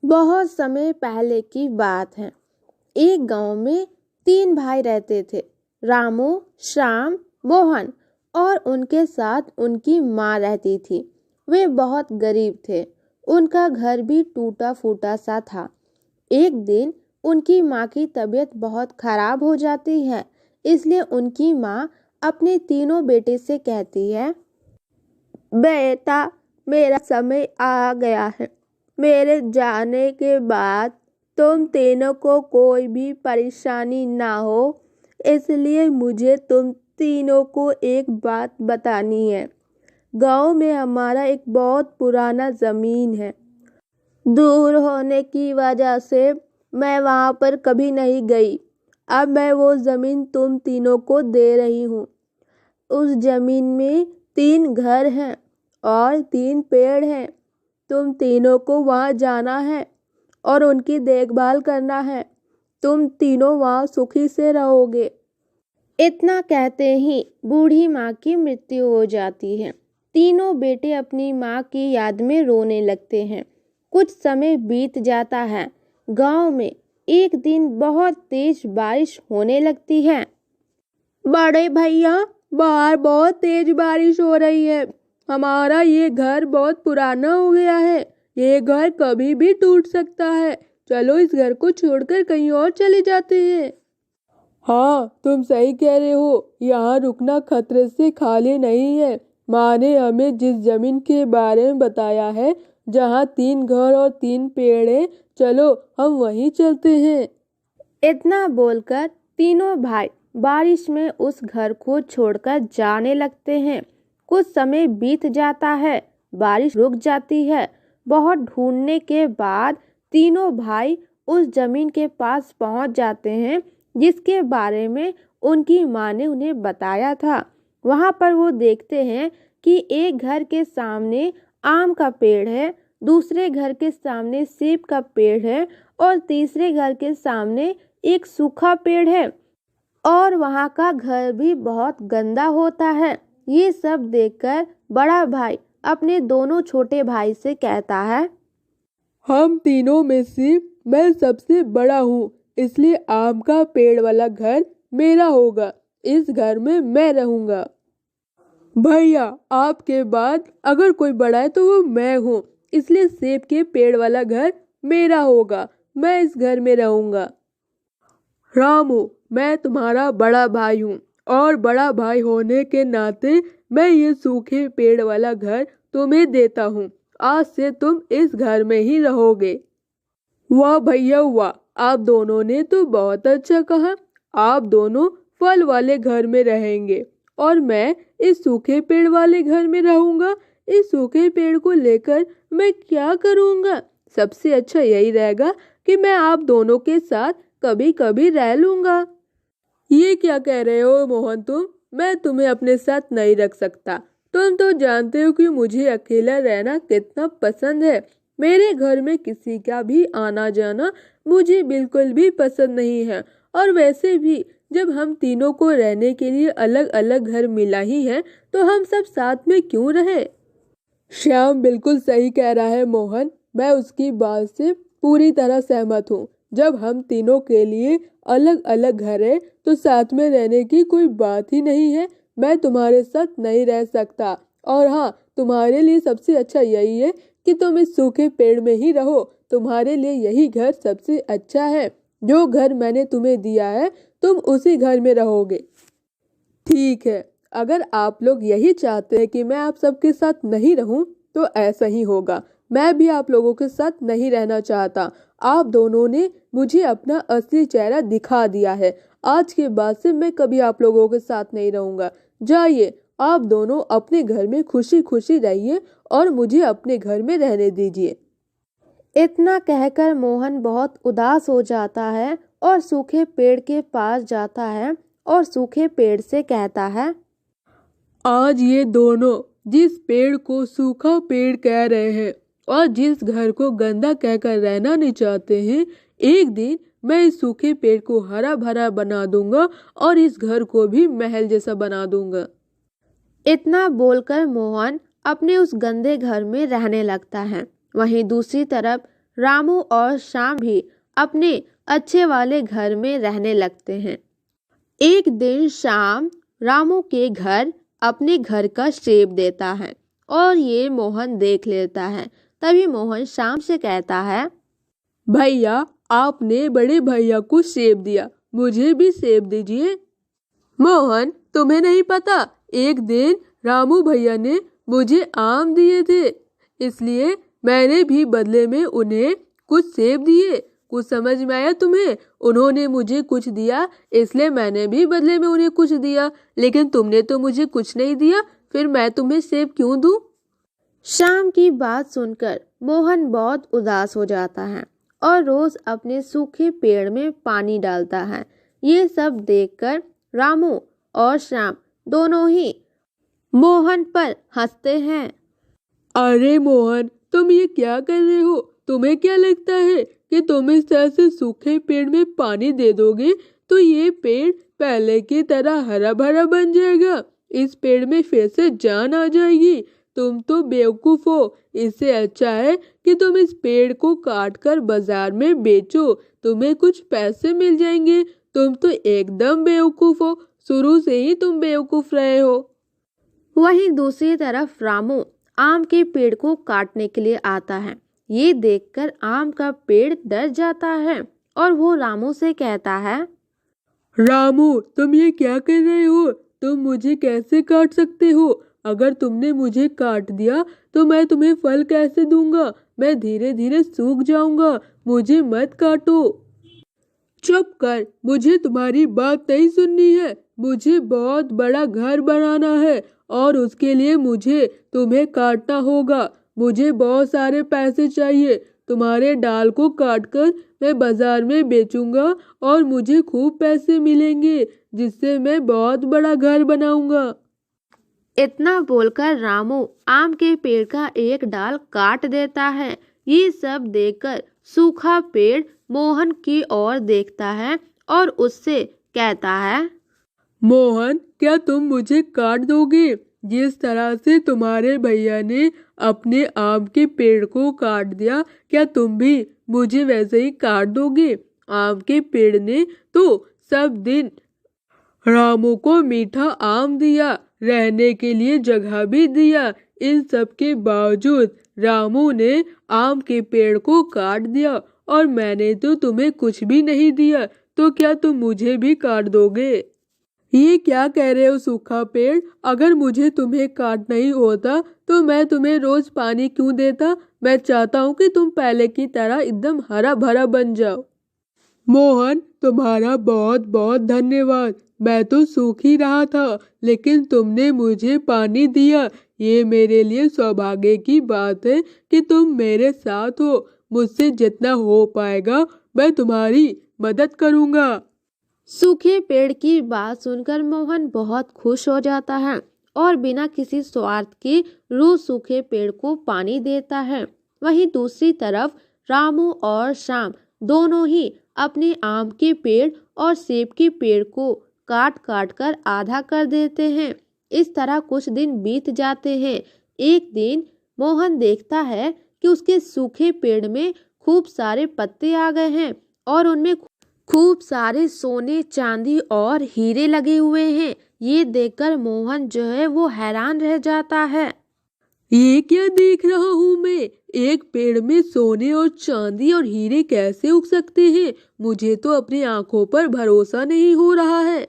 बहुत समय पहले की बात है। एक गांव में तीन भाई रहते थे। रामू, श्याम, मोहन और उनके साथ उनकी माँ रहती थी। वे बहुत गरीब थे। उनका घर भी टूटा फूटा सा था। एक दिन उनकी माँ की तबीयत बहुत खराब हो जाती है। इसलिए उनकी माँ अपने तीनों बेटे से कहती है, बेटा, मेरा समय आ गया है। मेरे जाने के बाद तुम तीनों को कोई भी परेशानी ना हो, इसलिए मुझे तुम तीनों को एक बात बतानी है। गांव में हमारा एक बहुत पुराना ज़मीन है। दूर होने की वजह से मैं वहां पर कभी नहीं गई। अब मैं वो ज़मीन तुम तीनों को दे रही हूँ। उस ज़मीन में तीन घर हैं और तीन पेड़ हैं। तुम तीनों को वहाँ जाना है और उनकी देखभाल करना है। तुम तीनों वहाँ सुखी से रहोगे। इतना कहते ही बूढ़ी माँ की मृत्यु हो जाती है। तीनों बेटे अपनी माँ की याद में रोने लगते हैं। कुछ समय बीत जाता है। गांव में एक दिन बहुत तेज बारिश होने लगती है। बड़े भैया, बाहर बहुत तेज बारिश हो रही है। हमारा ये घर बहुत पुराना हो गया है। ये घर कभी भी टूट सकता है। चलो इस घर को छोड़कर कहीं और चले जाते हैं। हाँ, तुम सही कह रहे हो। यहाँ रुकना खतरे से खाली नहीं है। माँ ने हमें जिस जमीन के बारे में बताया है, जहाँ तीन घर और तीन पेड़ हैं, चलो हम वहीं चलते हैं। इतना बोलकर तीनों भाई बारिश में उस घर को छोड़कर जाने लगते हैं। कुछ समय बीत जाता है। बारिश रुक जाती है। बहुत ढूंढने के बाद तीनों भाई उस जमीन के पास पहुंच जाते हैं जिसके बारे में उनकी माँ ने उन्हें बताया था। वहां पर वो देखते हैं कि एक घर के सामने आम का पेड़ है, दूसरे घर के सामने सेब का पेड़ है और तीसरे घर के सामने एक सूखा पेड़ है और वहाँ का घर भी बहुत गंदा होता है। ये सब देखकर बड़ा भाई अपने दोनों छोटे भाई से कहता है, हम तीनों में से मैं सबसे बड़ा हूँ, इसलिए आम का पेड़ वाला घर मेरा होगा। इस घर में मैं रहूंगा। भैया, आपके बाद अगर कोई बड़ा है तो वो मैं हूँ, इसलिए सेब के पेड़ वाला घर मेरा होगा। मैं इस घर में रहूंगा। रामू, मैं तुम्हारा बड़ा भाई हूँ और बड़ा भाई होने के नाते मैं ये सूखे पेड़ वाला घर तुम्हें देता हूँ। आज से तुम इस घर में ही रहोगे। वाह भैया वाह, आप दोनों ने तो बहुत अच्छा कहा। आप दोनों फल वाले घर में रहेंगे और मैं इस सूखे पेड़ वाले घर में रहूंगा। इस सूखे पेड़ को लेकर मैं क्या करूंगा? सबसे अच्छा यही रहेगा कि मैं आप दोनों के साथ कभी कभी रह लूंगा। ये क्या कह रहे हो मोहन तुम? मैं तुम्हें अपने साथ नहीं रख सकता। तुम तो जानते हो कि मुझे अकेला रहना कितना पसंद है। मेरे घर में किसी का भी आना जाना मुझे बिल्कुल भी पसंद नहीं है। और वैसे भी जब हम तीनों को रहने के लिए अलग अलग घर मिला ही है, तो हम सब साथ में क्यों रहे? श्याम बिल्कुल सही कह रहा है मोहन। मैं उसकी बात से पूरी तरह सहमत हूँ। जब हम तीनों के लिए अलग अलग घर है तो साथ में रहने की कोई बात ही नहीं है। मैं तुम्हारे साथ नहीं रह सकता। और हाँ, तुम्हारे लिए सबसे अच्छा यही है कि तुम इस सूखे पेड़ में ही रहो। तुम्हारे लिए यही घर सबसे अच्छा है। जो घर मैंने तुम्हें दिया है, तुम उसी घर में रहोगे। ठीक है, अगर आप लोग यही चाहते हैं कि मैं आप सबके साथ नहीं रहूं, तो ऐसा ही होगा। मैं भी आप लोगों के साथ नहीं रहना चाहता। आप दोनों ने मुझे अपना असली चेहरा दिखा दिया है। आज के बाद से मैं कभी आप लोगों के साथ नहीं रहूंगा। जाइए, आप दोनों अपने घर में खुशी खुशी रहिए और मुझे अपने घर में रहने दीजिए। इतना कहकर मोहन बहुत उदास हो जाता है और सूखे पेड़ के पास जाता है और सूखे पेड़ से कहता है, आज ये दोनों जिस पेड़ को सूखा पेड़ कह रहे हैं और जिस घर को गंदा कहकर रहना नहीं चाहते हैं, एक दिन मैं इस सूखे पेड़ को हरा भरा बना दूंगा और इस घर को भी महल जैसा बना दूंगा। इतना बोलकर मोहन अपने उस गंदे घर में रहने लगता है। वहीं दूसरी तरफ रामू और श्याम भी अपने अच्छे वाले घर में रहने लगते हैं। एक दिन श्याम रामू के घर अपने घर का सेब देता है और ये मोहन देख लेता है। तभी मोहन श्याम से कहता है, भैया, आपने बड़े भैया को सेब दिया, मुझे भी सेब दीजिए। मोहन, तुम्हें नहीं पता, एक दिन रामू भैया ने मुझे आम दिए थे, इसलिए मैंने भी बदले में उन्हें कुछ सेब दिए। कुछ समझ में आया तुम्हें? उन्होंने मुझे कुछ दिया, इसलिए मैंने भी बदले में उन्हें कुछ दिया। लेकिन तुमने तो मुझे कुछ नहीं दिया, फिर मैं तुम्हें सेब क्यों दूं? श्याम की बात सुनकर मोहन बहुत उदास हो जाता है और रोज अपने सूखे पेड़ में पानी डालता है। ये सब देखकर रामू और श्याम दोनों ही मोहन पर हंसते हैं। अरे मोहन, तुम ये क्या कर रहे हो? तुम्हें क्या लगता है कि तुम इस तरह से सूखे पेड़ में पानी दे दोगे तो ये पेड़ पहले की तरह हरा भरा बन जाएगा? इस पेड़ में फिर से जान आ जाएगी। तुम तो बेवकूफ हो। इससे अच्छा है कि तुम इस पेड़ को काट कर बाजार में बेचो, तुम्हें कुछ पैसे मिल जाएंगे। तुम तो एकदम बेवकूफ हो, शुरू से ही तुम बेवकूफ रहे हो। वहीं दूसरी तरफ रामू आम के पेड़ को काटने के लिए आता है। ये देखकर आम का पेड़ डर जाता है और वो रामू से कहता है, रामू, तुम ये क्या कर रहे हो? तुम मुझे कैसे काट सकते हो? अगर तुमने मुझे काट दिया तो मैं तुम्हें फल कैसे दूंगा? मैं धीरे धीरे सूख जाऊंगा। मुझे मत काटो। चुप कर, मुझे तुम्हारी बात नहीं सुननी है। मुझे बहुत बड़ा घर बनाना है और उसके लिए मुझे तुम्हें काटना होगा। मुझे बहुत सारे पैसे चाहिए। तुम्हारे डाल को काटकर मैं बाजार में बेचूंगा और मुझे खूब पैसे मिलेंगे, जिससे मैं बहुत बड़ा घर बनाऊंगा। इतना बोलकर रामू आम के पेड़ का एक डाल काट देता है। ये सब देखकर सूखा पेड़ मोहन की ओर देखता है और उससे कहता है, मोहन, क्या तुम मुझे काट दोगे? जिस तरह से तुम्हारे भैया ने अपने आम के पेड़ को काट दिया, क्या तुम भी मुझे वैसे ही काट दोगे? आम के पेड़ ने तो सब दिन रामू को मीठा आम दिया, रहने के लिए जगह भी दिया। इन सब के बावजूद रामू ने आम के पेड़ को काट दिया और मैंने तो तुम्हें कुछ भी नहीं दिया, तो क्या तुम मुझे भी काट दोगे? ये क्या कह रहे हो सूखा पेड़? अगर मुझे तुम्हें काटना ही होता तो मैं तुम्हें रोज पानी क्यों देता? मैं चाहता हूँ कि तुम पहले की तरह एकदम हरा भरा बन जाओ। मोहन, तुम्हारा बहुत बहुत धन्यवाद। मैं तो सूख ही रहा था, लेकिन तुमने मुझे पानी दिया। ये मेरे लिए सौभाग्य की बात है कि तुम मेरे साथ हो। मुझसे जितना हो पाएगा मैं तुम्हारी मदद करूँगा। सूखे पेड़ की बात सुनकर मोहन बहुत खुश हो जाता है और बिना किसी स्वार्थ के रोज सूखे पेड़ को पानी देता है। वहीं दूसरी तरफ रामू और श्याम दोनों ही अपने आम के पेड़ और सेब के पेड़ को काट काट कर आधा कर देते हैं। इस तरह कुछ दिन बीत जाते हैं। एक दिन मोहन देखता है कि उसके सूखे पेड़ में खूब सारे पत्ते आ गए हैं और उनमें खूब सारे सोने, चांदी और हीरे लगे हुए हैं। ये देखकर मोहन जो है वो हैरान रह जाता है। ये क्या देख रहा हूँ मैं? एक पेड़ में सोने और चांदी और हीरे कैसे उग सकते हैं? मुझे तो अपनी आंखों पर भरोसा नहीं हो रहा है।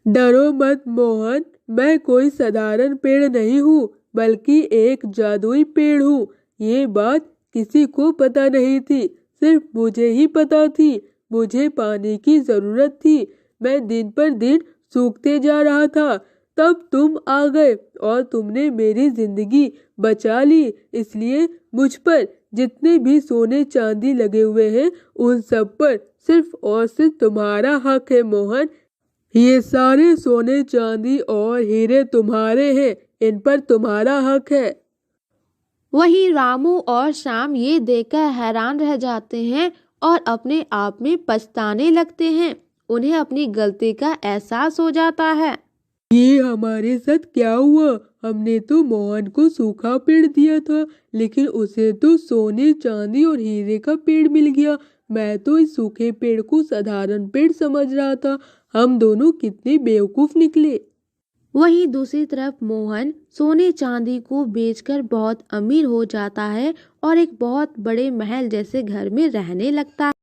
डरो मत मोहन, मैं कोई साधारण पेड़ नहीं हूँ, बल्कि एक जादुई पेड़ हूँ। ये बात किसी को पता नहीं थी, सिर्फ मुझे ही पता थी। मुझे पानी की जरूरत थी। मैं दिन पर दिन सूखते जा रहा था, तब तुम आ गए और तुमने मेरी जिंदगी बचा ली। इसलिए मुझ पर जितने भी सोने चांदी लगे हुए हैं, उन सब पर सिर्फ और सिर्फ तुम्हारा हक है मोहन। ये सारे सोने चांदी और हीरे तुम्हारे हैं, इन पर तुम्हारा हक है। वहीं रामू और श्याम ये देखकर हैरान रह जाते हैं और अपने आप में पछताने लगते हैं। उन्हें अपनी गलती का एहसास हो जाता है। ये हमारे साथ क्या हुआ? हमने तो मोहन को सूखा पेड़ दिया था, लेकिन उसे तो सोने चांदी और हीरे का पेड़ मिल गया। मैं तो इस सूखे पेड़ को साधारण पेड़ समझ रहा था। हम दोनों कितने बेवकूफ निकले। वहीं दूसरी तरफ मोहन सोने चांदी को बेचकर बहुत अमीर हो जाता है और एक बहुत बड़े महल जैसे घर में रहने लगता है।